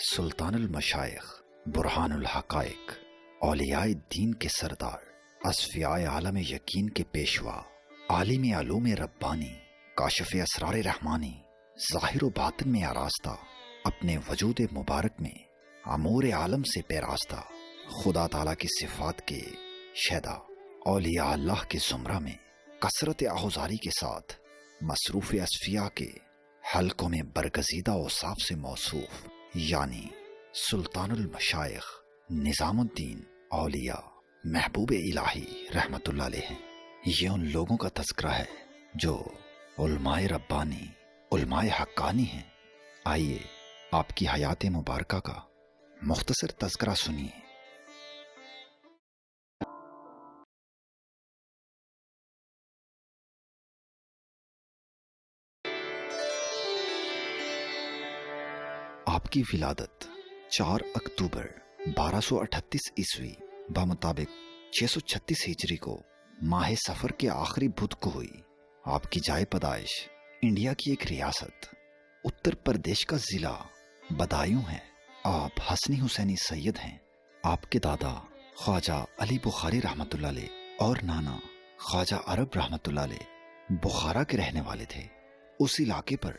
سلطان المشائخ، برہان الحقائق، اولیاء دین کے سردار، اصفیاء عالم یقین کے پیشوا، عالم علوم ربانی، کاشف اسرار رحمانی، ظاہر و باطن میں آراستہ، اپنے وجود مبارک میں امور عالم سے پیراستہ، خدا تعالیٰ کی صفات کے شہدا، اولیاء اللہ کے زمرہ میں کثرت آہوزاری کے ساتھ مصروف اصفیاء کے حلقوں میں برگزیدہ اوصاف سے موصوف، یعنی سلطان المشائخ نظام الدین اولیاء محبوب الہی رحمت اللہ علیہ ہیں۔ یہ ان لوگوں کا تذکرہ ہے جو علماء ربانی، علماء حقانی ہیں۔ آئیے آپ کی حیات مبارکہ کا مختصر تذکرہ سنیے۔ آپ کی ولادت 4 اکتوبر 1238 عیسوی بمطابق 636 ہجری کو ماہ سفر کے آخری بدھ کو ہوئی۔ آپ کی جائے پیدائش انڈیا کی ایک ریاست اتر پردیش کا ضلع بدایوں ہے۔ آپ حسنی حسینی سید ہیں۔ آپ کے دادا خواجہ علی بخاری رحمت اللہ علیہ اور نانا خواجہ عرب رحمت اللہ علیہ بخارا کے رہنے والے تھے۔ اس علاقے پر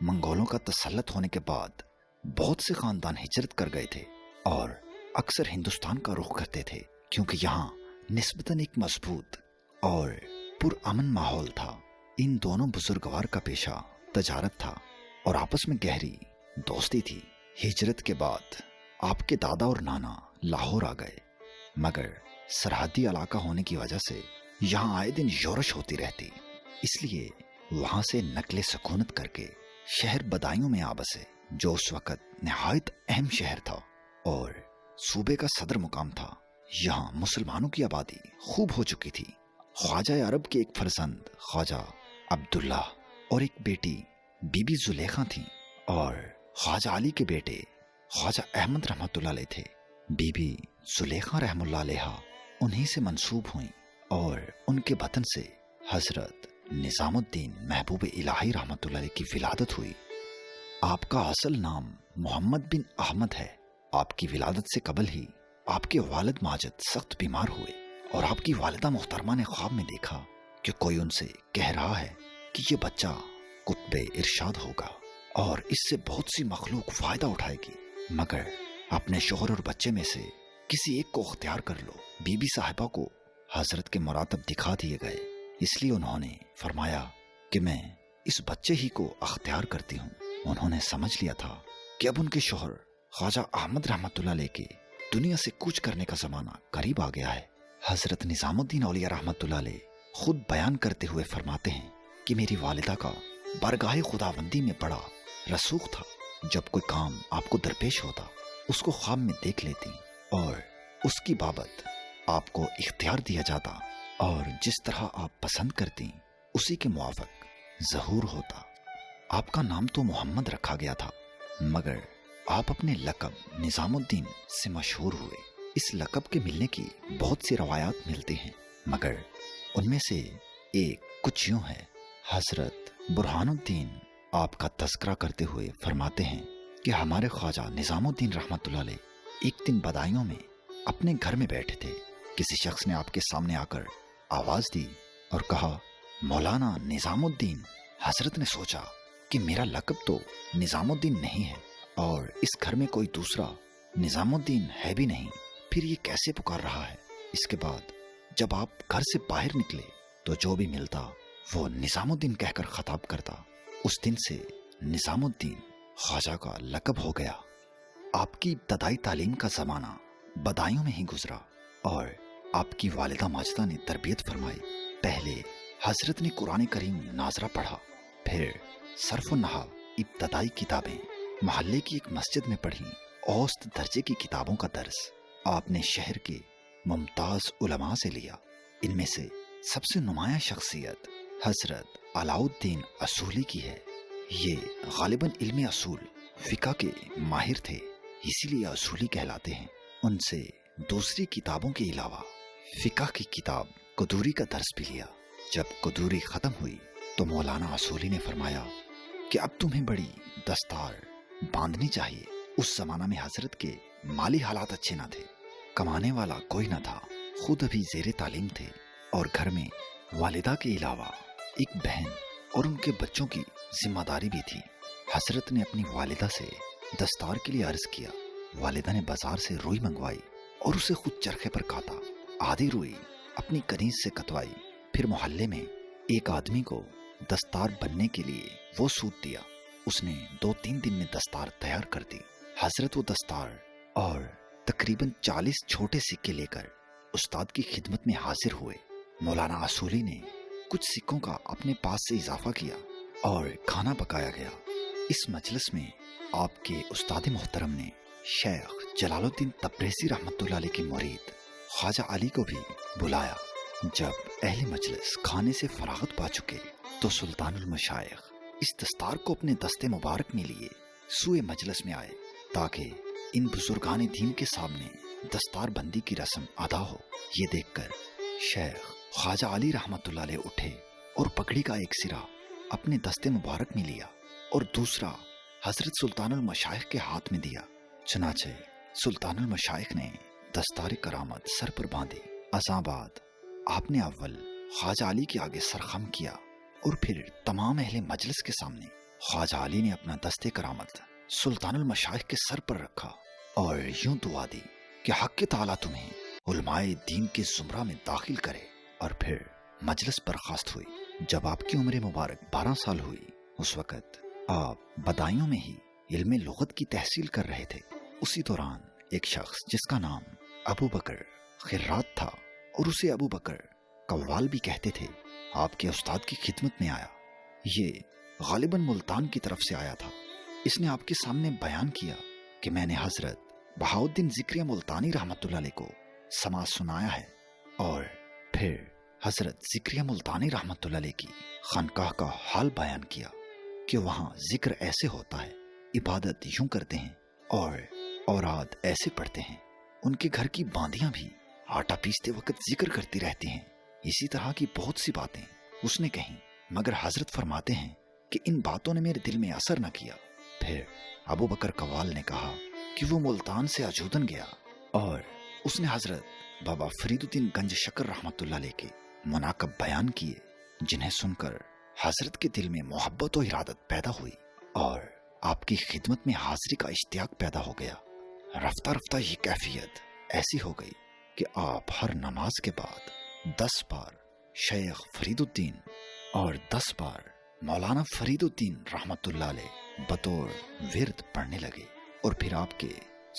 منگولوں کا تسلط ہونے کے بعد بہت سے خاندان ہجرت کر گئے تھے اور اکثر ہندوستان کا رخ کرتے تھے، کیونکہ یہاں نسبتاً ایک مضبوط اور پرامن ماحول تھا۔ ان دونوں بزرگوار کا پیشہ تجارت تھا اور آپس میں گہری دوستی تھی۔ ہجرت کے بعد آپ کے دادا اور نانا لاہور آ گئے، مگر سرحدی علاقہ ہونے کی وجہ سے یہاں آئے دن یورش ہوتی رہتی، اس لیے وہاں سے نقل سکونت کر کے شہر بدایوں میں آ بسے، جو اس وقت نہایت اہم شہر تھا اور صوبے کا صدر مقام تھا۔ یہاں مسلمانوں کی آبادی خوب ہو چکی تھی۔ خواجہ عرب کے ایک فرزند خواجہ عبداللہ اور ایک بیٹی بی بی زلیخا تھیں، اور خواجہ علی کے بیٹے خواجہ احمد رحمت اللہ علیہ تھے۔ بی بی زلیخا رحم اللہ علیہ انہی سے منسوب ہوئیں اور ان کے بطن سے حضرت نظام الدین محبوب الہی رحمت اللہ علیہ کی ولادت ہوئی۔ آپ کا اصل نام محمد بن احمد ہے۔ آپ کی ولادت سے قبل ہی آپ کے والد ماجد سخت بیمار ہوئے اور آپ کی والدہ محترمہ نے خواب میں دیکھا کہ کوئی ان سے کہہ رہا ہے کہ یہ بچہ قطب ارشاد ہوگا اور اس سے بہت سی مخلوق فائدہ اٹھائے گی، مگر اپنے شوہر اور بچے میں سے کسی ایک کو اختیار کر لو۔ بی بی صاحبہ کو حضرت کے مراتب دکھا دیے گئے، اس لیے انہوں نے فرمایا کہ میں اس بچے ہی کو اختیار کرتی ہوں۔ انہوں نے سمجھ لیا تھا کہ اب ان کے شوہر خواجہ احمد رحمت اللہ علیہ کے دنیا سے کوچ کرنے کا زمانہ قریب آ گیا ہے۔ حضرت نظام الدین اولیاء رحمت اللہ علیہ خود بیان کرتے ہوئے فرماتے ہیں کہ میری والدہ کا بارگاہ خداوندی میں بڑا رسوخ تھا۔ جب کوئی کام آپ کو درپیش ہوتا اس کو خواب میں دیکھ لیتی اور اس کی بابت آپ کو اختیار دیا جاتا، اور جس طرح آپ پسند کرتی اسی کے موافق ظہور ہوتا۔ آپ کا نام تو محمد رکھا گیا تھا، مگر آپ اپنے لقب نظام الدین سے مشہور ہوئے۔ اس لقب کے ملنے کی بہت سی روایات ملتی ہیں، مگر ان میں سے ایک کچھ یوں ہے۔ حضرت برہان الدین آپ کا تذکرہ کرتے ہوئے فرماتے ہیں کہ ہمارے خواجہ نظام الدین رحمت اللہ علیہ ایک دن بدایوں میں اپنے گھر میں بیٹھے تھے۔ کسی شخص نے آپ کے سامنے آ کر آواز دی اور کہا، مولانا نظام الدین۔ حضرت نے سوچا کہ میرا لقب تو نظام الدین نہیں ہے اور اس گھر میں کوئی دوسرا نظام الدین ہے بھی نہیں، پھر یہ کیسے پکار رہا ہے؟ اس کے بعد جب آپ گھر سے باہر نکلے تو جو بھی ملتا وہ نظام الدین کہہ کر خطاب کرتا۔ اس دن سے نظام الدین خواجہ کا لقب ہو گیا۔ آپ کی ابتدائی تعلیم کا زمانہ بدایوں میں ہی گزرا اور آپ کی والدہ ماجدہ نے تربیت فرمائی۔ پہلے حضرت نے قرآن کریم ناظرہ پڑھا، پھر صرف و نحو ابتدائی کتابیں محلے کی ایک مسجد میں پڑھی۔ اوسط درجے کی کتابوں کا درس آپ نے شہر کے ممتاز علماء سے لیا۔ ان میں سے سب سے نمایاں شخصیت حضرت علاء الدین اصولی کی ہے۔ یہ غالباً علم اصول فقہ کے ماہر تھے، اسی لیے اصولی کہلاتے ہیں۔ ان سے دوسری کتابوں کے علاوہ فقہ کی کتاب قدوری کا درس بھی لیا۔ جب قدوری ختم ہوئی تو مولانا اصولی نے فرمایا کہ اب تمہیں بڑی دستار बांधनी चाहिए। उस जमाना में हजरत के माली हालात अच्छे न थे, कमाने वाला कोई न था, खुद अभी जेरे तालीम थे और घर में वालिदा के अलावा एक बहन और उनके बच्चों की जिम्मेदारी भी थी। हजरत ने अपनी वालिदा से दस्तार के लिए अर्ज किया। वालिदा ने बाजार से रुई मंगवाई और उसे खुद चरखे पर काटा। आधी रुई अपनी कनीज से कतवाई, फिर मोहल्ले में एक आदमी को दस्तार बनने के लिए वो सूत दिया। उसने 2-3 दिन में दस्तार तैयार कर दी। हजरत वो दस्तार और तकरीबन 40 छोटे सिक्के लेकर उस्ताद की खिदमत में हाजिर हुए। मौलाना असूली ने कुछ सिक्कों का अपने पास से इजाफा किया और खाना पकाया गया। इस मजलिस में आपके उस्ताद मोहतरम ने शेख जलालुद्दीन तब्रेज़ी रहमतुल्लाह अलैह के मुरीद ख्वाजा अली को भी बुलाया। जब अहले मजलिस खाने से फरागत पा चुके तो सुल्तानुल मशाइख इस दस्तार को अपने दस्ते मुबारक में लिए सुए मजलिस में आए ताकि इन बुजुर्गान दीन के सामने दस्तार बंदी की रस्म अदा हो। ये देखकर शेख ख्वाजा अली रहमतुल्लाह अलैह उठे और पगड़ी का एक सिरा अपने दस्ते मुबारक में लिया और दूसरा हजरत सुल्तानुल मशाइख के हाथ में दिया। चुनाचे सुल्तानुल मशाइख ने दस्तार करामत सर पर बांधी। अज़ाबाद आपने अव्वल ख्वाजा अली के आगे सरखम किया और फिर तमाम अहले मजलिस के सामने ख्वाजा अली ने अपना दस्ते करामत सुल्तानुल मशाइख के सर पर रखा और यूं दुआ दी कि हक़ ताला तुम्हें उलमाए दीन के जुमरा में दाखिल करे। और फिर मजलिस बर्खास्त हुई। जब आपकी उम्र मुबारक 12 साल हुई, उस वक़्त आप बदायूं में ही इल्मे लुगत की तहसील कर रहे थे। उसी दौरान एक शख्स जिसका नाम अबू बकर खिर्रात था और उसे अबू बकर कव्वाल भी कहते थे, आपके उस्ताद की खिदमत में आया। ये गालिबन मुल्तान की तरफ से आया था। इसने आपके सामने बयान किया कि मैंने हजरत बहाउद्दीन ज़िक्रिया मुल्तानी रहमतुल्लाह अलैह को समाज सुनाया है। और फिर हजरत ज़िक्रिया मुल्तानी रहमतुल्लाह अलैह की खानकाह का हाल बयान किया कि वहाँ जिक्र ऐसे होता है, इबादत यूं करते हैं और औराद ऐसे पढ़ते हैं। उनके घर की बांदियां भी आटा पीसते वक्त जिक्र करती रहती हैं। इसी तरह की बहुत सी बातें उसने कहीं, मगर हजरत फरमाते हैं कि इन बातों ने मेरे दिल में असर न किया। फिर अबू बकर कव्वाल ने कहा कि वो मुल्तान से अजूदन गया और उसने हजरत बाबा फरीदुद्दीन गंज शकर रहमतुल्लाह अलैह के मुनाकब बयान किए, जिन्हें सुनकर हजरत के दिल में मोहब्बत और इरादत पैदा हुई और आपकी खिदमत में हाजिरी का इश्तियाक पैदा हो गया। रफ्ता रफ्ता ये कैफियत ऐसी हो गई कि आप हर नमाज के बाद 10 बार शेख फरीदुद्दीन और 10 बार मौलाना फरीदुद्दीन रहमतुल्लाह अलैह बतौर विर्द पढ़ने लगे। और फिर आपके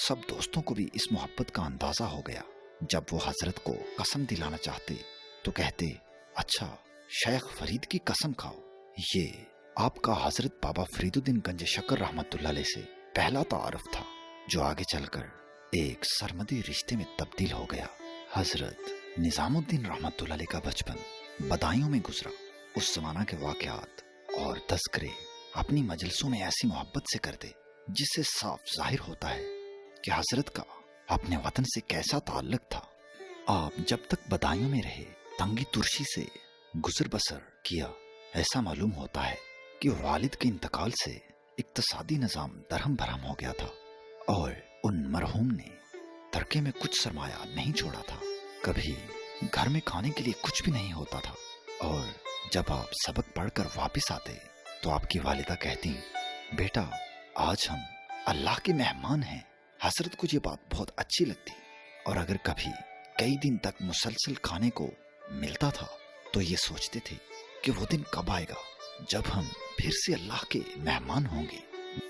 सब दोस्तों को भी इस मोहब्बत का अंदाजा हो गया। जब वो हजरत को कसम दिलाना चाहते तो कहते, अच्छा शेख फरीद की कसम खाओ। ये आपका हजरत बाबा फरीदुद्दीन गंज शकर रहमतुल्लाह अलैह से पहला तारुफ था, जो आगे चलकर एक सरमदी रिश्ते में तब्दील हो गया। हजरत निजामुद्दीन रहमतुल्लाह अलैह का बचपन बदायूं में गुजरा। उस जमाना के वाक़यात और तज़किरे अपनी मजलिसों में ऐसी मोहब्बत से करते जिससे साफ जाहिर होता है कि हजरत का अपने वतन से कैसा ताल्लुक था। आप जब तक बदायूं में रहे, तंगी तुर्शी से गुजर बसर किया। ऐसा मालूम होता है कि वालिद के इंतकाल से इक्तसादी निज़ाम दरहम भरहम हो गया था और उन मरहूम ने तरके में कुछ सरमाया नहीं छोड़ा था। कभी घर में खाने के लिए कुछ भी नहीं होता था और जब आप सबक पढ़कर वापस आते तो आपकी वालिदा कहती, बेटा आज हम अल्लाह के मेहमान हैं। हजरत को ये बात बहुत अच्छी लगती और अगर कभी कई दिन तक मुसलसल खाने को मिलता था तो ये सोचते थे कि वो दिन कब आएगा जब हम फिर से अल्लाह के मेहमान होंगे।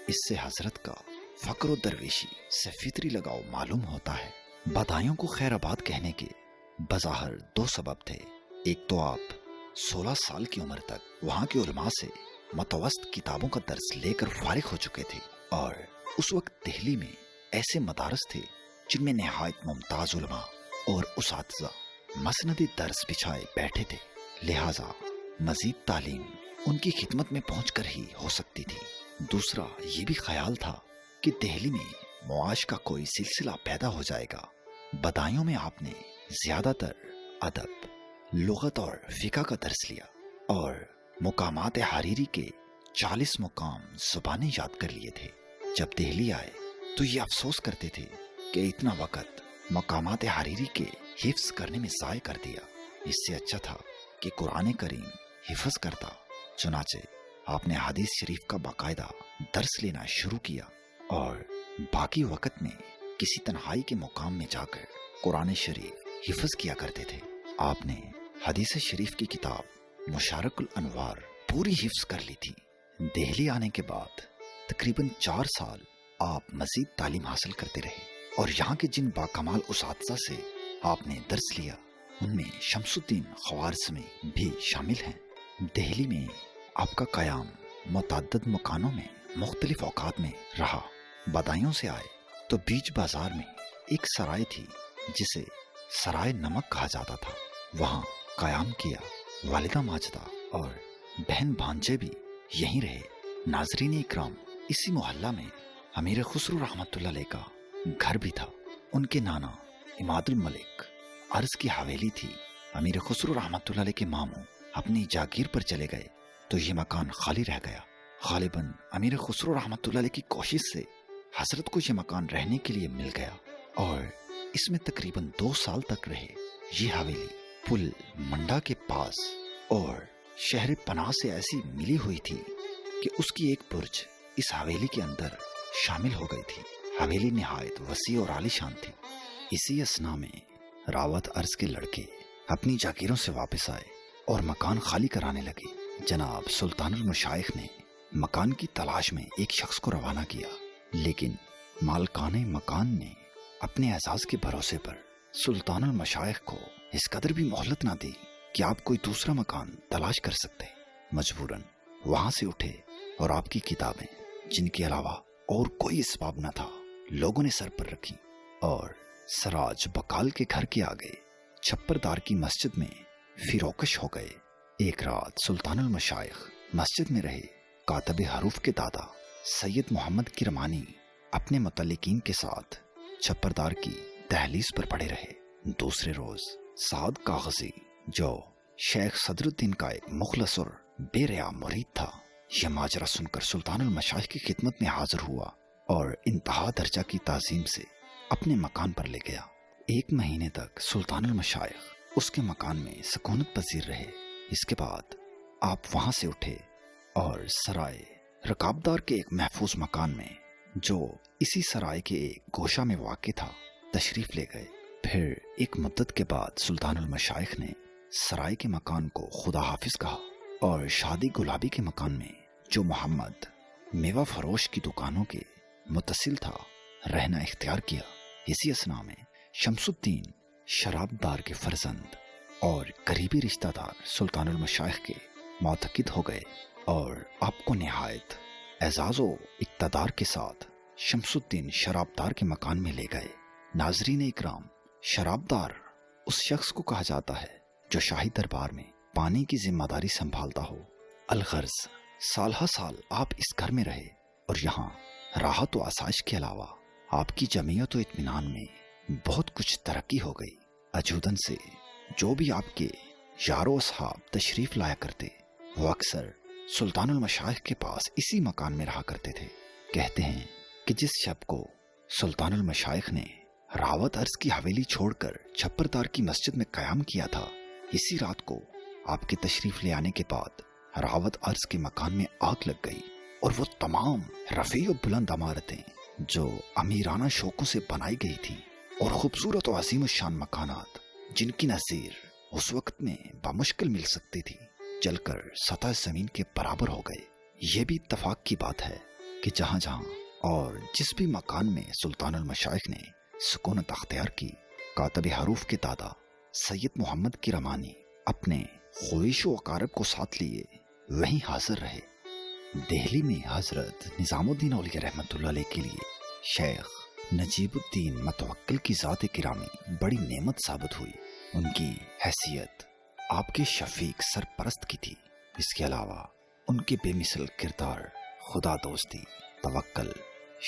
इससे हजरत का फक्र और दरवेशी से फितरी लगाव मालूम होता है। बदायूं को खैराबाद कहने के बज़ाहिर 2 सबब थे। एक तो आप 16 साल की उम्र तक वहाँ के उलमा से मतवस्त किताबों का दर्स लेकर फारिग हो चुके थे और उस वक्त दिल्ली में ऐसे मदारस थे जिनमें नहायत मुमताज उलमा और उसातिज़ा मसनदी दर्स बिछाए बैठे थे। लिहाजा मजीद तालीम उनकी खिदमत में पहुंचकर ही हो सकती थी। दूसरा ये भी ख्याल था कि दिल्ली में मुआश का कोई सिलसिला पैदा हो जाएगा। बदायूं में आपने ज्यादातर अदब, लुगत और फिका का दर्स लिया और मुकामात हरीरी के 40 मुकाम जुबानें याद कर लिए थे। جب دہلی آئے تو یہ افسوس کرتے تھے کہ اتنا وقت مقامات حریری کے حفظ کرنے میں ضائع کر دیا، اس سے اچھا تھا کہ قرآن کریم حفظ کرتا۔ چنانچہ آپ نے حدیث شریف کا باقاعدہ درس لینا شروع کیا اور باقی وقت میں کسی تنہائی کے مقام میں جا کر قرآن شریف حفظ کیا کرتے تھے۔ آپ نے حدیث شریف کی کتاب مشارق الانوار پوری حفظ کر لی تھی۔ دہلی آنے کے بعد تقریباً 4 سال آپ مزید تعلیم حاصل کرتے رہے اور یہاں کے جن باکمال اساتذہ سے آپ نے درس لیا ان میں شمس الدین خوارزمی بھی شامل ہیں۔ دہلی میں آپ کا قیام متعدد مکانوں میں مختلف اوقات میں رہا۔ بدایوں سے آئے تو بیچ بازار میں ایک سرائے تھی جسے سرائے نمک کہا جاتا تھا، وہاں قیام کیا۔ والدہ ماجدہ اور بہن بھانجے بھی یہیں رہے۔ ناظرین اکرام، اسی محلہ میں امیر خسرو رحمت اللہ علیہ کا گھر بھی تھا۔ ان کے نانا عماد الملک عرض کی حویلی تھی۔ امیر خسرو رحمت اللہ علیہ کے ماموں اپنی جاگیر پر چلے گئے تو یہ مکان خالی رہ گیا۔ غالباً امیر خسرو رحمت اللہ علیہ کی کوشش سے حضرت کو یہ مکان رہنے کے لیے مل گیا اور اس میں تقریباً 2 سال تک رہے۔ یہ حویلی پل منڈا کے پاس اور شہر پناہ سے ایسی ملی ہوئی تھی کہ اس کی ایک برج اس حویلی کے اندر شامل ہو گئی تھی۔ حویلی نہایت وسیع اور عالیشان تھی۔ اسی اثنا میں راوت عرض کے لڑکے اپنی جاگیروں سے واپس آئے اور مکان خالی کرانے لگے۔ جناب سلطان المشائخ نے مکان کی تلاش میں ایک شخص کو روانہ کیا، لیکن مالکان مکان نے اپنے اعزاز کے بھروسے پر سلطان المشائخ کو اس قدر بھی مہلت نہ دی کہ آپ کوئی دوسرا مکان تلاش کر سکتے۔ مجبوراً وہاں سے اٹھے اور آپ کی کتابیں، جن کے علاوہ اور کوئی اسباب نہ تھا، لوگوں نے سر پر رکھی اور سراج بکال کے گھر کے آگے چھپردار کی مسجد میں فیروکش ہو گئے۔ ایک رات سلطان المشائخ مسجد میں رہے۔ کاتب حروف کے دادا سید محمد کرمانی اپنے متعلقین کے ساتھ چھپردار کی دہلیز پر پڑے رہے۔ دوسرے روز سعد کاغذی، جو شیخ صدر الدین کا ایک مخلص اور بے ریا مرید تھا، یہ ماجرا سن کر سلطان المشائخ کی خدمت میں حاضر ہوا اور انتہا درجہ کی تعظیم سے اپنے مکان پر لے گیا۔ 1 مہینے تک سلطان المشائخ اس کے مکان میں سکونت پذیر رہے۔ اس کے بعد آپ وہاں سے اٹھے اور سرائے رکابدار کے ایک محفوظ مکان میں، جو اسی سرائے کے ایک گوشہ میں واقع تھا، تشریف لے گئے۔ پھر ایک مدت کے بعد سلطان المشائخ نے سرائے کے مکان کو خدا حافظ کہا اور شادی گلابی کے مکان میں، جو محمد میوہ فروش کی دکانوں کے متصل تھا، رہنا اختیار کیا۔ اسی اثنا میں شمس الدین شرابدار کے فرزند اور قریبی رشتہ دار سلطان المشائخ کے معتقد ہو گئے اور آپ کو نہایت اعزاز و اقتدار کے ساتھ شمس الدین شرابدار کے مکان میں لے گئے۔ ناظرین اکرام، شرابدار اس شخص کو کہا جاتا ہے جو شاہی دربار میں پانی کی ذمہ داری سنبھالتا ہو۔ الغرض سال ہا سال آپ اس گھر میں رہے اور یہاں راحت و آسائش کے علاوہ آپ کی جمعیت و اطمینان میں بہت کچھ ترقی ہو گئی۔ اجودن سے جو بھی آپ کے یار و اصحاب تشریف لایا کرتے، وہ اکثر سلطان المشائخ کے پاس اسی مکان میں رہا کرتے تھے۔ کہتے ہیں کہ جس شب کو سلطان المشائخ نے راوت عرض کی حویلی چھوڑ کر چھپردار کی مسجد میں قیام کیا تھا، اسی رات کو آپ کے تشریف لے آنے کے بعد راوت عرض کے مکان میں آگ لگ گئی اور وہ تمام رفیع و بلند عمارتیں جو امیرانہ شوقوں سے بنائی گئی تھی اور خوبصورت و عظیم الشان مکانات جن کی نظیر اس وقت میں بامشکل مل سکتی تھی، جل کر سطح زمین کے برابر ہو گئے۔ یہ بھی اتفاق کی بات ہے کہ جہاں جہاں اور جس بھی مکان میں سلطان المشائخ نے سکونت اختیار کی، کاتب حروف کے دادا سید محمد کرمانی اپنے خویش و اقارب کو ساتھ لیے وہیں حاضر رہے۔ دہلی میں حضرت نظام الدین اولیاء رحمت اللہ علیہ کے لیے شیخ نجیب الدین متوکل کی ذات گرامی بڑی نعمت ثابت ہوئی۔ ان کی حیثیت آپ کے شفیق سرپرست کی تھی۔ اس کے علاوہ ان کے بے مثل کردار، خدا دوستی، توکل،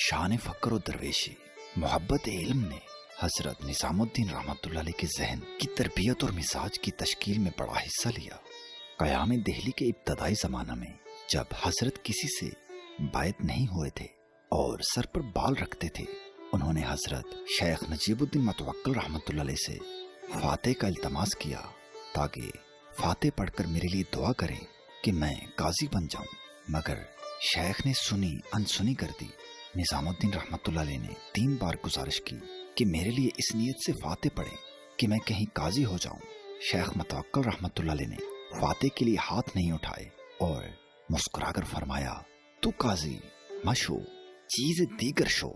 شان فقر و درویشی، محبت علم نے حضرت نظام الدین رحمت اللہ علیہ کے ذہن کی تربیت اور مزاج کی تشکیل میں بڑا حصہ لیا۔ قیام دہلی کے ابتدائی زمانہ میں جب حضرت کسی سے بیعت نہیں ہوئے تھے اور سر پر بال رکھتے تھے۔ انہوں نے حضرت شیخ نجیب الدین متوکل رحمۃ اللہ علیہ سے فاتح کا التماس کیا تاکہ فاتح پڑھ کر میرے لیے دعا کریں کہ میں قاضی بن جاؤں، مگر شیخ نے سنی انسنی کر دی۔ نظام الدین رحمۃ اللہ علیہ نے 3 بار گزارش کی کہ میرے لیے اس نیت سے فاتح پڑھیں کہ میں کہیں قاضی ہو جاؤں۔ شیخ متوکل رحمۃ اللہ علیہ نے فاتح کے لیے ہاتھ نہیں اٹھائے اور مسکرا کر فرمایا، تو قاضی مشو چیز دیگر شو،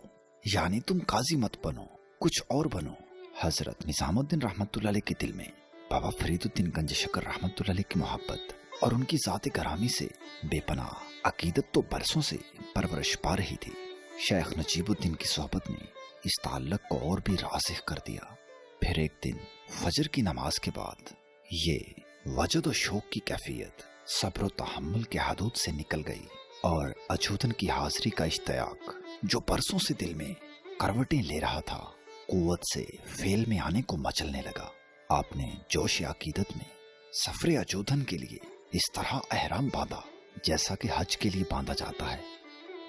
یعنی تم قاضی مت بنو، کچھ اور بنو۔ حضرت نظام الدین رحمۃ اللہ علیہ کے دل میں بابا فرید الدین گنج شکر رحمۃ اللہ علیہ کی محبت اور ان کی ذات گرامی سے بے پناہ عقیدت تو برسوں سے پرورش پا رہی تھی۔ شیخ نجیب الدین کی صحبت نے اس تعلق کو اور بھی راسخ کر دیا۔ پھر ایک دن فجر کی نماز کے بعد یہ وجد و شوق کی کیفیت صبر و تحمل کے حدود سے نکل گئی اور اجودن کی حاضری کا اشتیاق جو برسوں سے دل میں کروٹیں لے رہا تھا، قوت سے فعل میں آنے کو مچلنے لگا۔ آپ نے جوش عقیدت میں سفر اجودن کے لیے اس طرح احرام باندھا جیسا کہ حج کے لیے باندھا جاتا ہے۔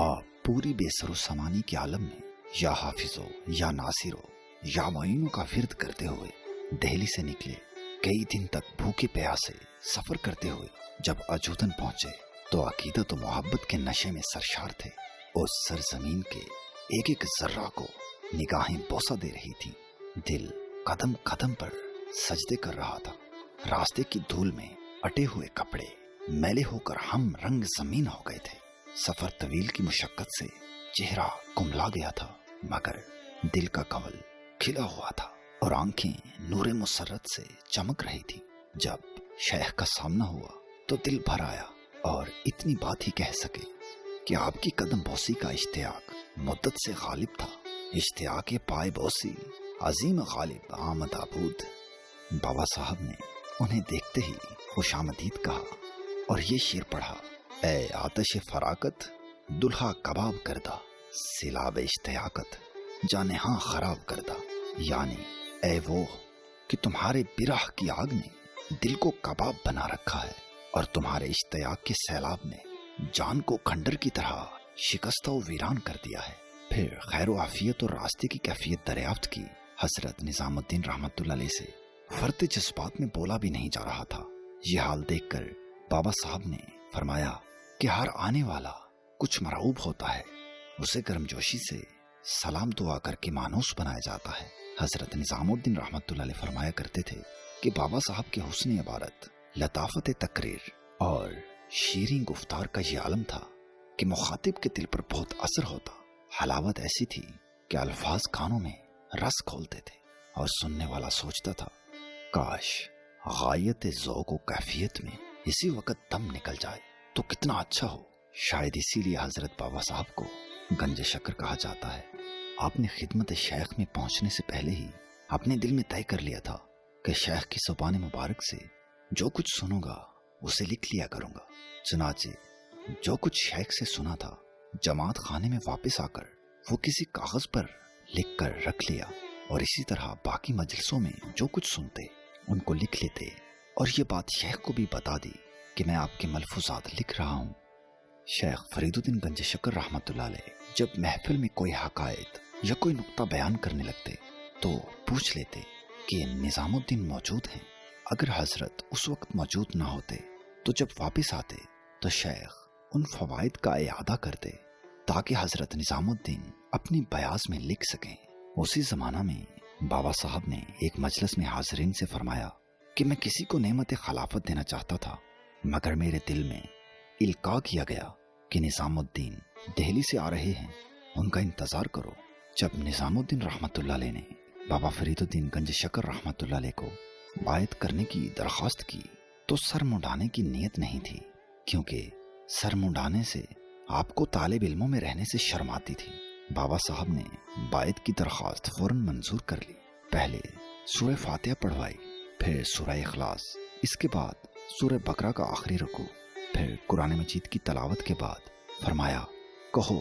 آپ پوری بے سر و سامانی کے عالم میں یا حافظو یا ناصرو یا معینوں کا ورد کرتے ہوئے دہلی سے نکلے۔ کئی دن تک بھوکے پیاسے سفر کرتے ہوئے جب اجودن پہنچے تو عقیدت و محبت کے نشے میں سرشار تھے۔ اس سرزمین کے ایک ایک ذرہ کو نگاہیں بوسہ دے رہی تھی۔ دل قدم قدم پر سجدے کر رہا تھا۔ راستے کی دھول میں اٹے ہوئے کپڑے میلے ہو کر ہم رنگ زمین ہو گئے تھے۔ سفر طویل کی مشقت سے چہرہ کملا گیا تھا، مگر دل کا کنول کھلا ہوا تھا اور آنکھیں نور مسرت سے چمک رہی تھی۔ جب شیخ کا سامنا ہوا تو دل بھر آیا اور اتنی بات ہی کہہ سکے کہ آپ کی قدم بوسی کا اشتیاق مدت سے غالب تھا۔ اشتیاق پائے بوسی عظیم غالب آمد آبود۔ بابا صاحب نے انہیں دیکھتے ہی خوش آمدید کہا اور یہ شعر پڑھا، اے آتش فراقت دلہا کباب کردہ، سیلاب اشتیاقت جانے ہاں خراب کردہ، یعنی اے وہ کہ تمہارے برہ کی آگ نے دل کو کباب بنا رکھا ہے اور تمہارے اشتیاق کے سیلاب نے جان کو کھنڈر کی طرح شکستہ و ویران کر دیا ہے۔ پھر خیر و عافیت اور راستے کی کیفیت دریافت کی۔ حضرت نظام الدین رحمۃ اللہ علیہ سے فرط جذبات میں بولا بھی نہیں جا رہا تھا۔ یہ حال دیکھ کر بابا صاحب نے فرمایا کہ ہر آنے والا کچھ مرعوب ہوتا ہے، اسے گرم جوشی سے سلام دعا کر کے مانوس بنایا جاتا ہے۔ حضرت نظام الدین رحمۃ اللہ علیہ فرمایا کرتے تھے کہ بابا صاحب کے حسن عبارت، لطافت تقریر اور شیریں گفتار کا یہ عالم تھا کہ مخاطب کے دل پر بہت اثر ہوتا۔ حلاوت ایسی تھی کہ الفاظ کانوں میں رس کھولتے تھے اور سننے والا سوچتا تھا کاش غایت ذوق و کیفیت میں اسی وقت دم نکل جائے تو کتنا اچھا ہو۔ شاید اسی لیے حضرت بابا صاحب کو گنج شکر کہا جاتا ہے۔ آپ نے خدمت شیخ میں پہنچنے سے پہلے ہی اپنے دل میں طے کر لیا تھا کہ شیخ کی زبان مبارک سے جو کچھ سنوں گا اسے لکھ لیا کروں گا۔ چنانچہ جو کچھ شیخ سے سنا تھا جماعت خانے میں واپس آ کر وہ کسی کاغذ پر لکھ کر رکھ لیا اور اسی طرح باقی مجلسوں میں جو کچھ سنتے ان کو لکھ لیتے اور یہ بات شیخ کو بھی بتا دی کہ میں آپ کے ملفوظات لکھ رہا ہوں۔ شیخ فرید الدین گنج شکر رحمۃ اللہ علیہ جب محفل میں کوئی حقائق یا کوئی نقطہ بیان کرنے لگتے تو پوچھ لیتے کہ نظام الدین موجود ہیں۔ اگر حضرت اس وقت موجود نہ ہوتے تو جب واپس آتے تو شیخ ان فوائد کا اعادہ کرتے تاکہ حضرت نظام الدین اپنی بیاض میں لکھ سکیں۔ اسی زمانہ میں بابا صاحب نے ایک مجلس میں حاضرین سے فرمایا کہ میں کسی کو نعمت خلافت دینا چاہتا تھا، مگر میرے دل میں القاء کیا گیا کہ نظام الدین دہلی سے آ رہے ہیں، ان کا انتظار کرو۔ جب نظام الدین رحمۃ اللہ علیہ نے بابا فرید الدین گنج شکر رحمۃ اللہ علیہ کو بیعت کرنے کی درخواست کی تو سر منڈانے کی نیت نہیں تھی، کیونکہ سر منڈانے سے آپ کو طالب علموں میں رہنے سے شرم آتی تھی۔ بابا صاحب نے بیعت کی درخواست فوراً منظور کر لی۔ پہلے سورہ فاتحہ پڑھوائی، پھر سورہ اخلاص، اس کے بعد سورہ بقرہ کا آخری رکوع، پھر قرآن مجید کی تلاوت کے بعد فرمایا کہو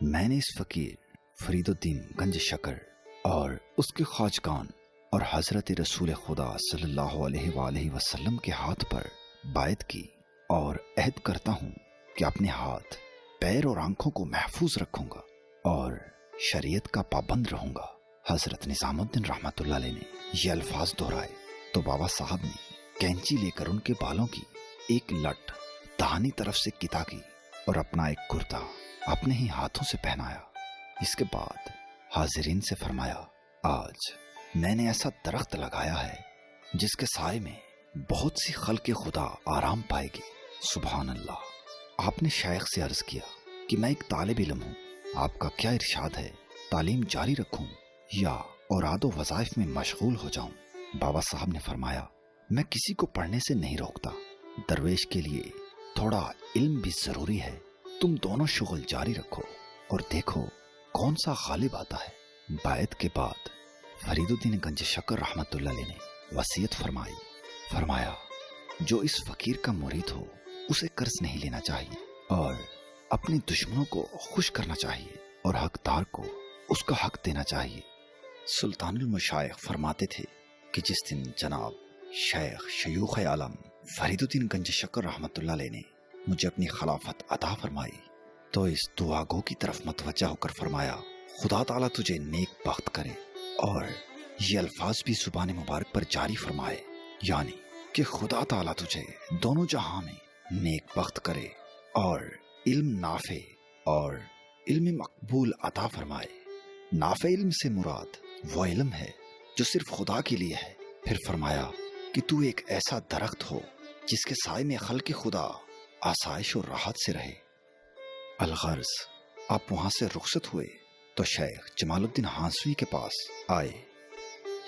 میں نے اس فقیر فرید الدین گنج شکر اور اس کے خواجگان اور حضرت رسول خدا صلی اللہ علیہ وآلہ وسلم کے ہاتھ پر بیعت کی اور عہد کرتا ہوں کہ اپنے ہاتھ पैर और आंखों को महफूज रखूंगा और शरीयत का पाबंद रहूंगा। हजरत निजामुद्दीन रहमतुल्लाह अलैह ने ये अल्फाज दोहराए तो बाबा साहब ने कैंची लेकर उनके बालों की एक लट दाहिनी तरफ से किता की और अपना एक कुर्ता अपने ही हाथों से पहनाया। इसके बाद हाजिरीन से फरमाया, आज मैंने ऐसा दरख्त लगाया है जिसके साए में बहुत सी खल्क़े खुदा आराम पाएगी। सुभान अल्लाह। आपने शेख से अर्ज किया कि मैं एक तालिब इल्म हूँ, आपका क्या इरशाद है, तालीम जारी रखूं या औरादो वज़ाइफ में मशगूल हो जाऊं? बाबा साहब ने फरमाया, मैं किसी को पढ़ने से नहीं रोकता, दरवेश के लिए थोड़ा इल्म भी जरूरी है। तुम दोनों शुगल जारी रखो और देखो कौन सा गालिब आता है। बायत के बाद फरीदुद्दीन गंज शक्कर रहमतुल्लाह अलैह ने वसीयत फरमाया, जो इस फकीर का मुरीद हो उसे कर्ज नहीं लेना चाहिए और अपने दुश्मनों को खुश करना चाहिए और हकदार को उसका हक देना चाहिए। सुल्तानुल मशाइख फरमाते थे कि जिस दिन जनाब शेख शयूख आलम फरीदुद्दीन गंज शक्कर रहमतुल्लाह अलैह ने मुझे अपनी खिलाफत अता फरमाई तो इस दुआ गो की तरफ मतवज्जा होकर फरमाया, खुदा ताला तुझे नेक बख्त करे। और ये अल्फाज भी जुबान मुबारक पर जारी फरमाए, यानी कि खुदा ताला तुझे दोनों जहां में नेक बख्त करे और इल्म नाफे और इल्म मकबूल अता फरमाए। नाफे इल्म से मुराद वो इल्म है जो सिर्फ खुदा के लिए है। फिर फरमाया कि तू एक ऐसा दरख्त हो जिसके साए में खल्क़े खुदा आसाइश और राहत से रहे। अलगर्ज आप वहां से रुखसत हुए तो शेख जमालुद्दीन हांसवी के पास आए।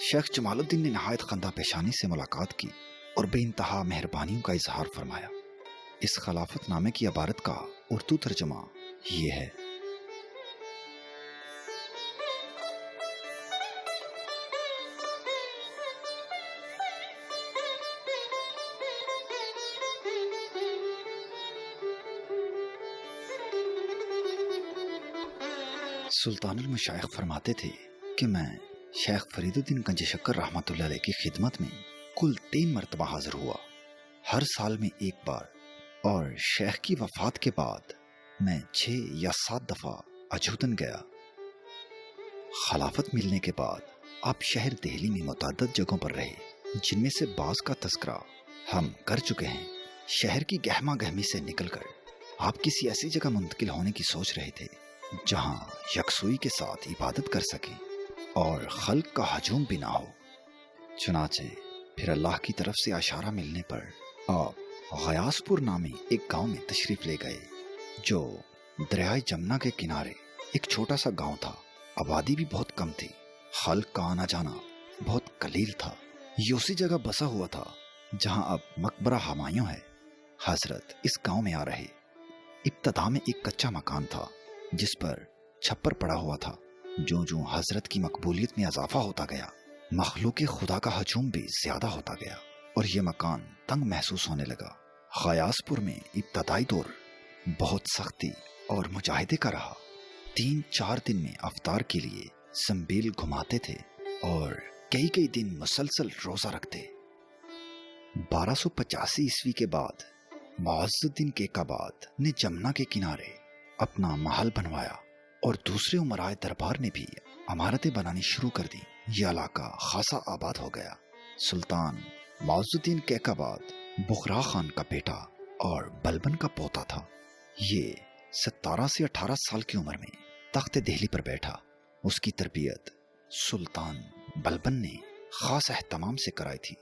शेख जमालुद्दीन ने नहायत खंदा पेशानी से मुलाकात की और बेइंतहा मेहरबानियों का इजहार फरमाया। इस खिलाफत नामे की इबारत का उर्दू तर्जुमा ये है, सुल्तानुल मशाइख फरमाते थे कि मैं शेख फरीदुद्दीन गंज शक्कर रहमतुल्लाह अलैह की खिदमत में कुल 3 मरतबा हाजिर हुआ, हर साल में एक बार, और शेख की वफात के बाद मैं 6 या 7 दफा अजूदन गया। खिलाफत मिलने के बाद आप शहर दिल्ली में मुतअद्दिद जगहों पर रहे, जिनमें से बाज का तस्करा हम कर चुके हैं। शहर की गहमा गहमी से निकलकर आप किसी ऐसी जगह मुंतकिल होने की सोच रहे थे जहां यकसुई के साथ इबादत कर सकें और खल्क का हजूम भी ना हो। चुनाचे फिर अल्लाह की तरफ से इशारा मिलने पर आप गयासपुर नामी एक गांव में तशरीफ ले गए, जो दरियाए जमुना के किनारे एक छोटा सा गांव था। आबादी भी बहुत कम थी, खल्क का आना जाना बहुत कलील था। ये उसी जगह बसा हुआ था जहां अब मकबरा हमायूं है। हजरत इस गांव में आ रहे। इब्तदा में एक कच्चा मकान था जिस पर छप्पर पड़ा हुआ था। जो हजरत की मकबूलियत में इजाफा होता गया, मखलूक खुदा का हजूम भी ज्यादा होता गया और ये मकान तंग महसूस होने लगा। गयासपुर में इब्तदाई दौर बहुत सख्ती और मुजाहिदे का रहा। 3-4 दिन में अफ्तार के लिए संबील घुमाते थे और कई दिन मुसलसल रोजा रखते। 1285 ईस्वी के बाद मुअज़्ज़ुद्दीन केकाबाद ने जमुना के किनारे अपना महल बनवाया और दूसरे उमराए दरबार ने भी इमारतें बनानी शुरू कर दी। यह इलाका खासा आबाद हो गया। सुल्तान मुअज़्ज़ुद्दीन केकाबाद बुखरा खान का बेटा और बलबन का पोता था। ये 17 से 18 साल की उम्र में तख्त दिल्ली पर बैठा। उसकी तरबियत सुल्तान बलबन ने खास एहतमाम से कराई थी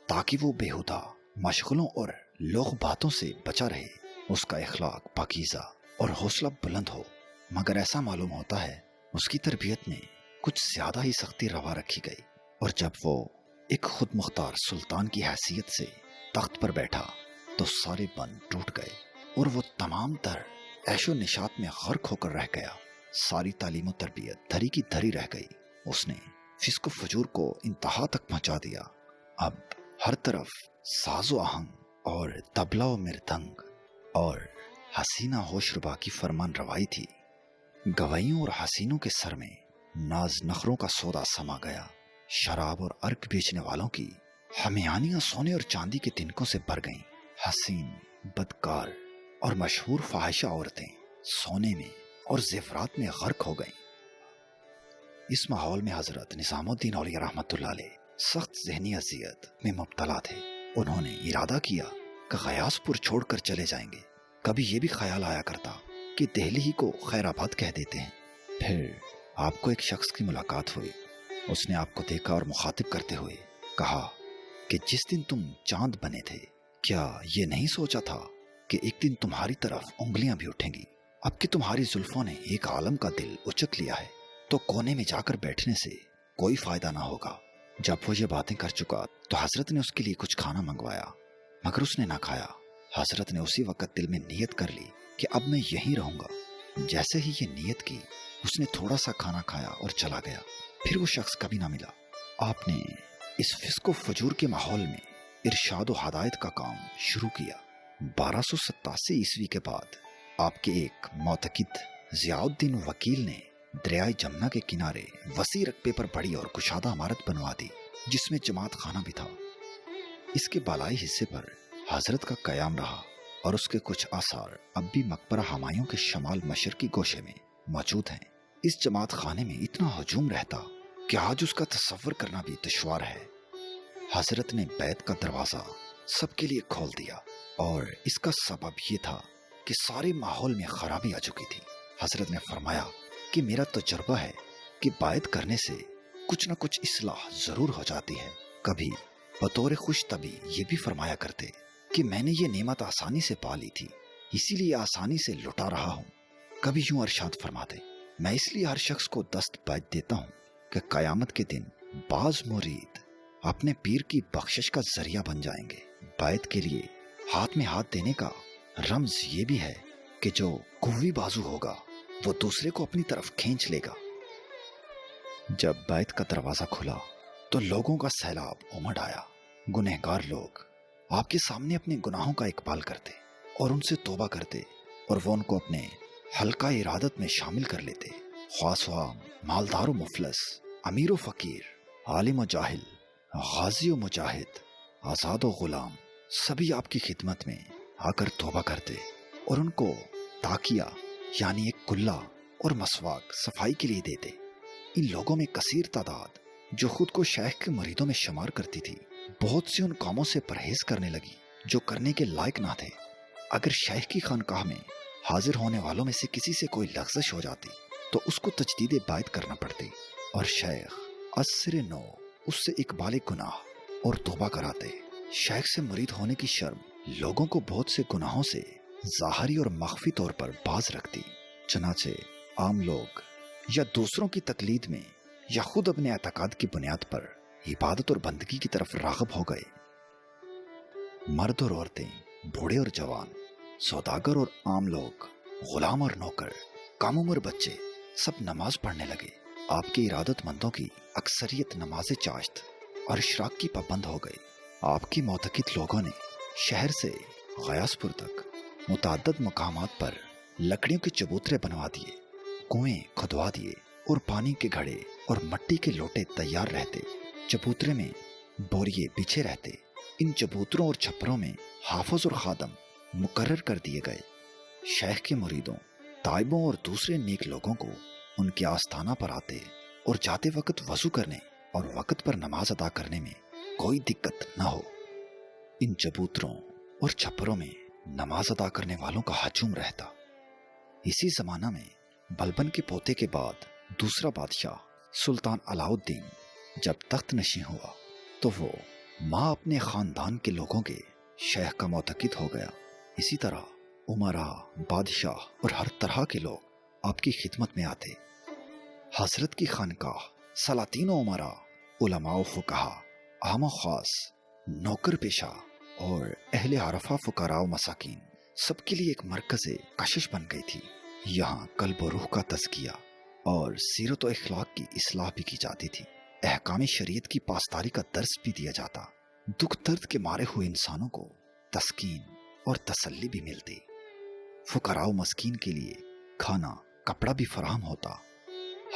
ताकि वो बेहुदा मशगलों और लोग बातों से बचा रहे। उसका इखलाक पाकीज़ा और हौसला बुलंद हो, मगर ऐसा मालूम होता है उसकी तरबियत में कुछ ज्यादा ही सख्ती रवा रखी गई। और जब वो एक खुद मुख्तार सुल्तान की हैसियत से तख्त पर बैठा तो सारे बंद टूट गए और वो तमाम तर ऐशो निशात में गर्क होकर रह गया। सारी तालीम और तरबियत धरी की धरी रह गई। उसने फिस्को फजूर को इंतहा तक पहुंचा दिया। अब हर तरफ साजो आहंग और तबला व मृदंग और हसीना होशरुबा की फरमान रवाई थी। गवाइयों और हसीनों के सर में नाज नखरों का सौदा समा गया। शराब और अर्क बेचने वालों की हमियानियां सोने और चांदी के तिनकों से भर गईं। हसीन, बदकार और मशहूर फाहिशा औरतें सोने में और ज़ेवरात में गर्क हो गईं। इस माहौल में हजरत निजामुद्दीन औलिया रहमतुल्लाह अलैह सख्त ज़हनी अज़ियत में मुब्तला थे। उन्होंने इरादा किया कि गयासपुर छोड़कर चले जाएंगे। कभी ये भी ख्याल आया करता कि दिल्ली ही को खैराबाद कह देते हैं। फिर आपको एक शख्स की मुलाकात हुई। उसने आपको देखा और मुखातिब करते हुए कहा कि जिस दिन तुम चांद बने थे, क्या ये नहीं सोचा था कि एक दिन तुम्हारी तरफ उंगलियां भी उठेंगी। अब कि तुम्हारी जुल्फों ने एक आलम का दिल उचक लिया है, तो कोने में जाकर बैठने से कोई फायदा ना होगा। जब वो ये बातें कर चुका तो हजरत ने उसके लिए कुछ खाना मंगवाया, मगर उसने ना खाया। हजरत ने उसी वक्त दिल में नियत कर ली कि अब मैं यहीं रहूंगा। जैसे ही ये नियत की, उसने थोड़ा सा खाना खाया और चला गया। फिर वो शख्स कभी ना मिला। आपने इस फिस्को फजूर के माहौल में इरशाद व हदायत का काम शुरू किया। 1287 ईस्वी के बाद आपके एक मोतकिद ज़ियाउद्दीन वकील ने दरियाए जमुना के किनारे वसी रकबे पर बड़ी और कुशादा इमारत बनवा दी, जिसमें जमात खाना भी था। इसके बालाई हिस्से पर हजरत का कयाम रहा और उसके कुछ आसार अब भी मकबरा हमायूं के शमाल मशरकी गोशे में मौजूद हैं। इस जमात खाने में इतना हजूम रहता कि आज उसका तस्वर करना भी दुश्वार है। हजरत ने बैत का दरवाजा सबके लिए खोल दिया और इसका सबब ये था कि सारे माहौल में खराबी आ चुकी थी। हजरत ने फरमाया कि मेरा तजुर्बा है कि बैत करने से कुछ न कुछ इस्लाह जरूर हो जाती है। कभी बतौर खुश तभी ये भी फरमाया करते कि मैंने ये नेमत आसानी से पा ली थी, इसीलिए आसानी से लुटा रहा हूँ। कभी यूं अरशाद फरमाते, मैं इसलिए हर शख्स को दस्त बैत देता हूँ कि कयामत के दिन बाज मुरीद अपने पीर की बख्शिश का जरिया बन जाएंगे। बैत के लिए हाथ में हाथ देने का रमज ये भी है कि जो कुव्वी बाजू होगा वो दूसरे को अपनी तरफ खींच लेगा। जब बैत का दरवाजा खुला तो लोगों का सैलाब उमड़ आया। गुनहगार लोग आपके सामने अपने गुनाहों का इकबाल करते और उनसे तौबा करते, और वो उनको अपने हल्का इरादत में शामिल कर लेते। ख्वासवाम, मालदार व मुफलस, अमीर व फकीर, आलिम व जाहिल, गाजी व मुजाहिद, आज़ाद व गुलाम, सभी आपकी खिदमत में आकर तौबा करते और उनको ताकिया यानी एक कुल्ला और मसवाक सफाई के लिए देते। इन लोगों में कसीर तादाद जो खुद को शेख के मरीदों में शुमार करती थी, बहुत सी उन कामों से परहेज करने लगी जो करने के लायक ना थे। अगर शेख की खानकाह में हाजिर होने वालों में से किसी से कोई लग़्ज़श हो जाती तो उसको तजदीद बायत करना पड़ती और शेख अस्र नो उससे इकबाल गुनाह और तौबा कराते। शेख से मुरीद होने की शर्म लोगों को बहुत से गुनाहों से ज़ाहरी और मख्फी तौर पर बाज रखती। चनाचे आम लोग या दूसरों की तकलीद में या खुद अपने एतकाद की बुनियाद पर इबादत और बंदगी की तरफ राग़िब हो गए। मर्द और औरतें, बूढ़े और जवान, सौदागर और आम लोग, गुलाम और नौकर, कम उम्र बच्चे सब नमाज पढ़ने लगे। आपके इरादतमंदों की अक्सरियत नमाज चाश्त और इशराक की पाबंद हो गई। आपकी मोतकिद लोगों ने शहर से गयासपुर तक मुतअद्दिद मकामात पर लकड़ियों के चबूतरे बनवा दिए, कुएं खुदवा दिए और पानी के घड़े और मट्टी के लोटे तैयार रहते। चबूतरे में बोरिए बिछे रहते। इन चबूतरों और छप्परों में हाफिज और खादम मुकर्रर कर दिए गए। शेख के मुरीदों, ताइबों और दूसरे नेक लोगों को उनके आस्थाना पर आते और जाते वक्त वजू करने और वक्त पर नमाज अदा करने में कोई दिक्कत न हो। इन चबूतरों और छप्परों में नमाज अदा करने वालों का हजूम रहता। इसी जमाना में बलबन के पोते के बाद दूसरा बादशाह सुल्तान अलाउद्दीन जब तख्त नशी हुआ तो वो माँ अपने खानदान के लोगों के शेख का मोतकिद हो गया। इसी तरह उमरा, बादशाह और हर तरह के लोग आपकी खिदमत में आते। हजरत की खानकाह सलातीन उमरा, उलमा फुकहा, आम खास, नौकर पेशा और अहले आरफा फुकरा मसाकिन सबके लिए एक मरकज़ कशिश बन गई थी। यहाँ कल्ब और रूह का तज़किया और सीरत व इखलाक की इस्लाह भी की जाती थी। अहकाम शरीयत की पासदारी का दर्स भी दिया जाता। दुख दर्द के मारे हुए इंसानों को तस्कीन और तसल्ली भी मिलती। फुकराओ मस्कीन के लिए खाना कपड़ा भी फराहम होता।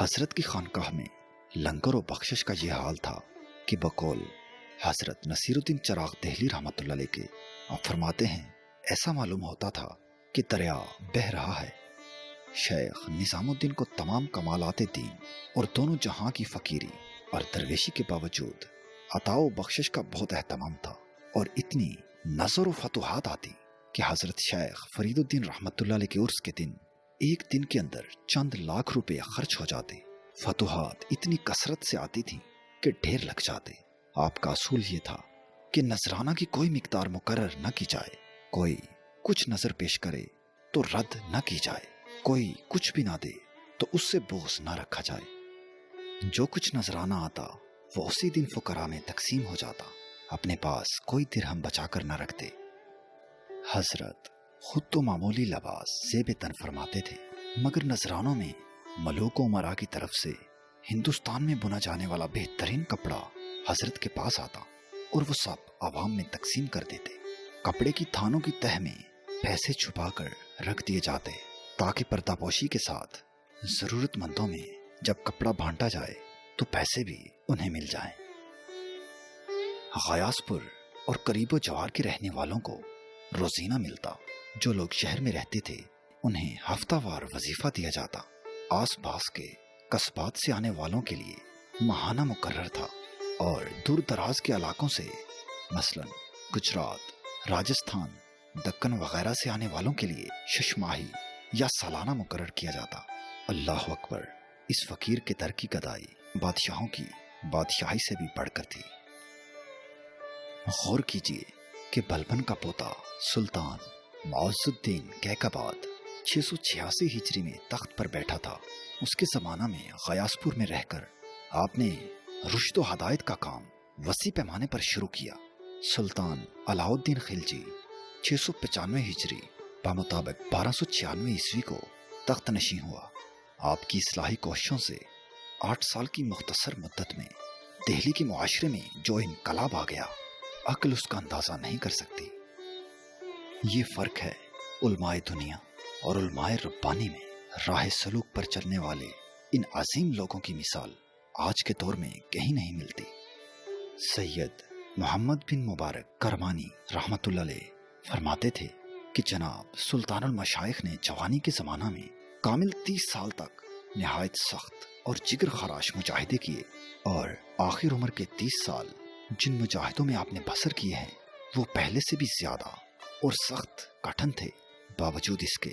हजरत की खानकाह में लंगर और बख्शिश का यह हाल था कि बकौल हजरत नसीरुद्दीन चिराग देहली रहमतुल्लाह अलैह के आप फरमाते हैं, ऐसा मालूम होता था कि दरिया बह रहा है शेख निजामुद्दीन को तमाम कमालात दीन और दोनों जहां की फकीरी और दरवेशी के बावजूद अताओ बख्शिश का बहुत एहतमाम था और इतनी नजर व फतुहात आती कि हजरत शेख फरीदुद्दीन रहमतुल्लाह अलैह के उर्स के दिन एक दिन के अंदर चंद लाख रुपए खर्च हो जाते। फतुहात इतनी कसरत से आती थी कि ढेर लग जाते। आपका असूल ये था कि नजराना की कोई मिकदार मुकर्रर न की जाए, कोई कुछ नजर पेश करे तो रद्द न की जाए, कोई कुछ भी ना दे तो उससे बोझ न रखा जाए। जो कुछ नजराना आता वो उसी दिन फुकरा में तकसीम हो जाता। अपने पास कोई दिरहम बचाकर न रखते। हजरत खुद तो मामूली लबास ज़ेब तन फरमाते थे, मगर नजरानों में मलूक उमरा की तरफ से हिंदुस्तान में बुना जाने वाला बेहतरीन कपड़ा हजरत के पास आता और वो सब आवाम में तकसीम कर देते। कपड़े की थानों की तह में पैसे छुपाकर रख दिए जाते ताकि पर्दापोशी के साथ जरूरतमंदों में जब कपड़ा बांटा जाए तो पैसे भी उन्हें मिल जाएं। गयासपुर और करीबो जवार के रहने वालों को रोजीना मिलता। जो लोग शहर में रहते थे उन्हें हफ्तावार वजीफा दिया जाता। आस पास के कस्बात से आने वालों के लिए माहाना मुकर्रर था और दूर दराज के इलाकों से मसलन गुजरात, राजस्थान, दक्कन वगैरह से आने वालों के लिए शशमाही या सालाना मुकर्रर किया जाता। अल्लाह अकबर, इस फकीर के दर की गदाई बादशाहों की बादशाही से भी बढ़कर थी। गौर कीजिए कि बलबन का पोता सुल्तान मौजुद्दीन कैकबाद 686 हिजरी में तख्त पर बैठा था। उसके ज़माना में गयासपुर में रहकर आपने रुश्द व हदायत का काम वसी पैमाने पर शुरू किया। सुल्तान अलाउद्दीन खिलजी 695 हिजरी बामुताबिक 1296 ईस्वी को तख्त नशी हुआ। आपकी इस्लाही कोशिशों से 8 साल की मुख्तसर मुद्दत में दिल्ली के मुआशरे में जो इनकलाब आ गया, अक्ल उसका अंदाजा नहीं कर सकती। ये फर्क है उलमाए दुनिया और उलमाए रब्बानी में। राह सलूक पर चलने वाले इन अजीम लोगों की मिसाल आज के दौर में कहीं नहीं मिलती। सैयद मोहम्मद बिन मुबारक करमानी रहमतुल्लाह अलैह फरमाते थे कि जनाब सुल्तानुल मशाइख ने जवानी के ज़माना में कामिल 30 साल तक निहायत सख्त और जिगर खराश मुजाहिदे किए और आखिर उम्र के 30 साल जिन मुजाहिदों में आपने बसर किए हैं वो पहले से भी ज्यादा और सख्त कठिन थे। बावजूद इसके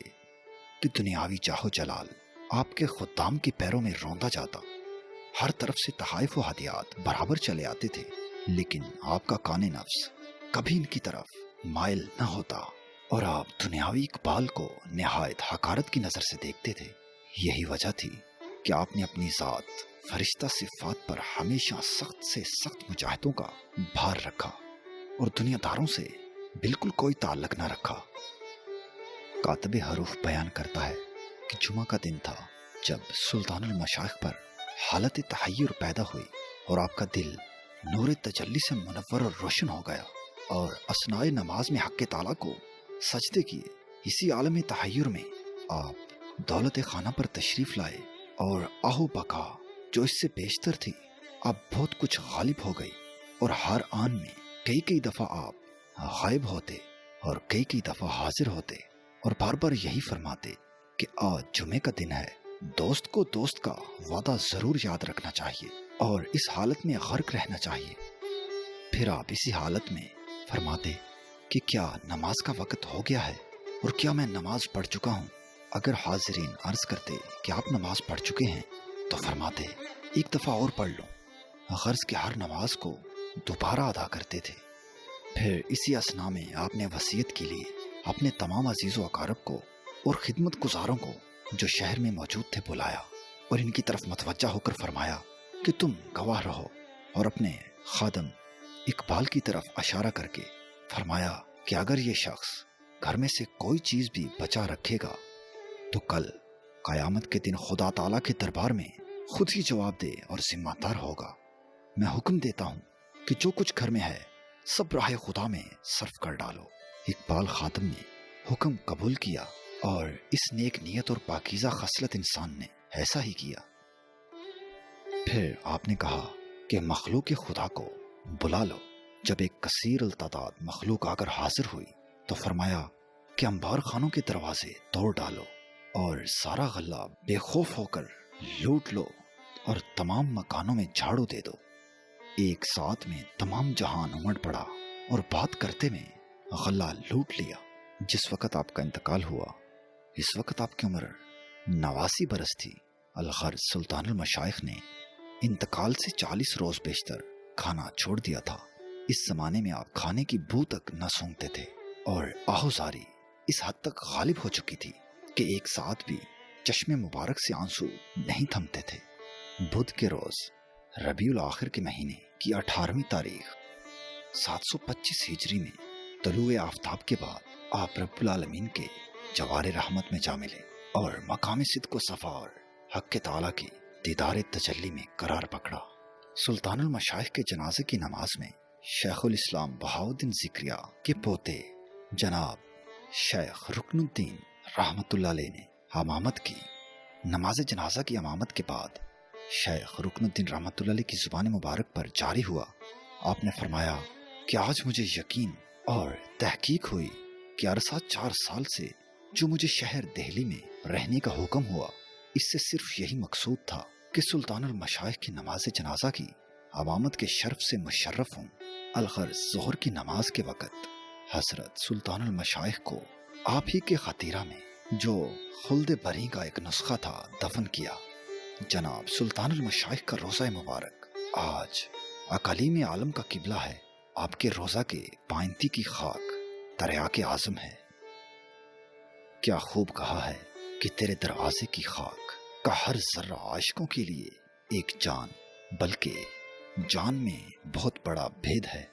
कि दुनियावी जाहो जलाल आपके खुद्दाम के पैरों में रौंदा जाता। हर तरफ से तहाइफ व हदियात बराबर चले आते थे, लेकिन आपका काने नफ्स कभी इनकी तरफ माइल न होता और आप दुनियावी इकबाल को निहायत हकारत की नजर से देखते थे। यही वजह थी कि आपने अपनी जात फरिश्ता सिफात पर हमेशा सख्त से सख्त मुजाहिदों का भार रखा और दुनियादारों से बिल्कुल कोई ताल्लुक न रखा। कातबे हरूफ बयान करता है कि जुमा का दिन था जब सुल्तानुल मशाइख पर हालत तहय्युर पैदा हुई और आपका दिल नूर तजल्ली से मुनव्वर और रोशन हो गया और असनाए नमाज में हक़ ताला को सजदे किए। इसी आलम तहय्युर में आप दौलत खाना पर तशरीफ लाए और आहो बका जो इससे बेशतर थी, अब बहुत कुछ गालिब हो गई और हर आन में कई कई दफा आप गायब होते और कई कई दफा हाजिर होते और बार बार यही फरमाते कि आज जुमे का दिन है, दोस्त को दोस्त का वादा जरूर याद रखना चाहिए और इस हालत में गर्क रहना चाहिए। फिर आप इसी हालत में फरमाते कि क्या नमाज का वक्त हो गया है और क्या मैं नमाज पढ़ चुका हूँ। अगर हाजिरीन अर्ज करते कि आप नमाज पढ़ चुके हैं तो फरमाते एक दफा और पढ़ लो। गर्ज के हर नमाज को दोबारा अदा करते थे। फिर इसी असना में आपने वसीयत के लिए अपने तमाम अजीज़ व अकारब को और खिदमत गुजारों को जो शहर में मौजूद थे बुलाया और इनकी तरफ मतवज्जा होकर फरमाया कि तुम गवाह रहो, और अपने खादम इकबाल की तरफ इशारा करके फरमाया कि अगर ये शख्स घर में से कोई चीज़ भी बचा रखेगा तो कल क़यामत के दिन खुदा ताला के दरबार में खुद ही जवाब दे और जिम्मेदार होगा। मैं हुक्म देता हूँ कि जो कुछ घर में है सब राह खुदा में सर्फ कर डालो। इकबाल खादम ने हुक्म कबूल किया और इस नेक नियत और पाकीज़ा खसलत इंसान ने ऐसा ही किया। फिर आपने कहा कि मखलूक खुदा को बुला लो। जब एक कसीर अल-तादाद मखलूक आकर हाजिर हुई तो फरमाया कि अंबार खानों के दरवाजे तोड़ डालो اور سارا غلہ بے خوف ہو کر لوٹ لو اور تمام مکانوں میں جھاڑو دے دو۔ ایک ساتھ میں تمام جہان امڑ پڑا اور بات کرتے میں غلہ لوٹ لیا۔ جس وقت آپ کا انتقال ہوا اس وقت آپ کی عمر 89 برس تھی۔ الغرض سلطان المشائخ نے انتقال سے 40 روز بیشتر کھانا چھوڑ دیا تھا۔ اس زمانے میں آپ کھانے کی بو تک نہ سونگتے تھے اور آہوزاری اس حد تک غالب ہو چکی تھی کہ ایک ساتھ بھی چشم مبارک سے آنسو نہیں تھمتے تھے۔ بدھ کے روز ربیع الاخر کے مہینے کی 18ویں تاریخ 725 ہجری میں طلوع آفتاب کے بعد آپ رب العالمین کے جوار رحمت میں جا ملے اور مقام صدق و صفا اور حق تعالیٰ کی دیدار تجلی میں قرار پکڑا۔ سلطان المشائخ کے جنازے کی نماز میں شیخ الاسلام بہاؤالدین ذکریہ کے پوتے جناب شیخ رکن الدین رحمت اللہ علیہ نے امامت کی۔ نماز جنازہ کی امامت کے بعد شیخ رکن الدین رحمت اللہ علیہ کی زبان مبارک پر جاری ہوا۔ آپ نے فرمایا کہ آج مجھے یقین اور تحقیق ہوئی کہ عرصہ 4 سال سے جو مجھے شہر دہلی میں رہنے کا حکم ہوا اس سے صرف یہی مقصود تھا کہ سلطان المشائخ کی نماز جنازہ کی امامت کے شرف سے مشرف ہوں۔ الغرض ظہر کی نماز کے وقت حضرت سلطان المشائخ کو آپ ہی کے خطیرہ میں جو خلد بری کا ایک نسخہ تھا دفن کیا۔ جناب سلطان المشائخ کا روضہ مبارک آج اقالیم عالم کا قبلہ ہے۔ آپ کے روضہ کے پائنتی کی خاک تریاق اعظم ہے۔ کیا خوب کہا ہے کہ تیرے دروازے کی خاک کا ہر ذرہ عاشقوں کے لیے ایک جان بلکہ جان میں بہت بڑا بھید ہے۔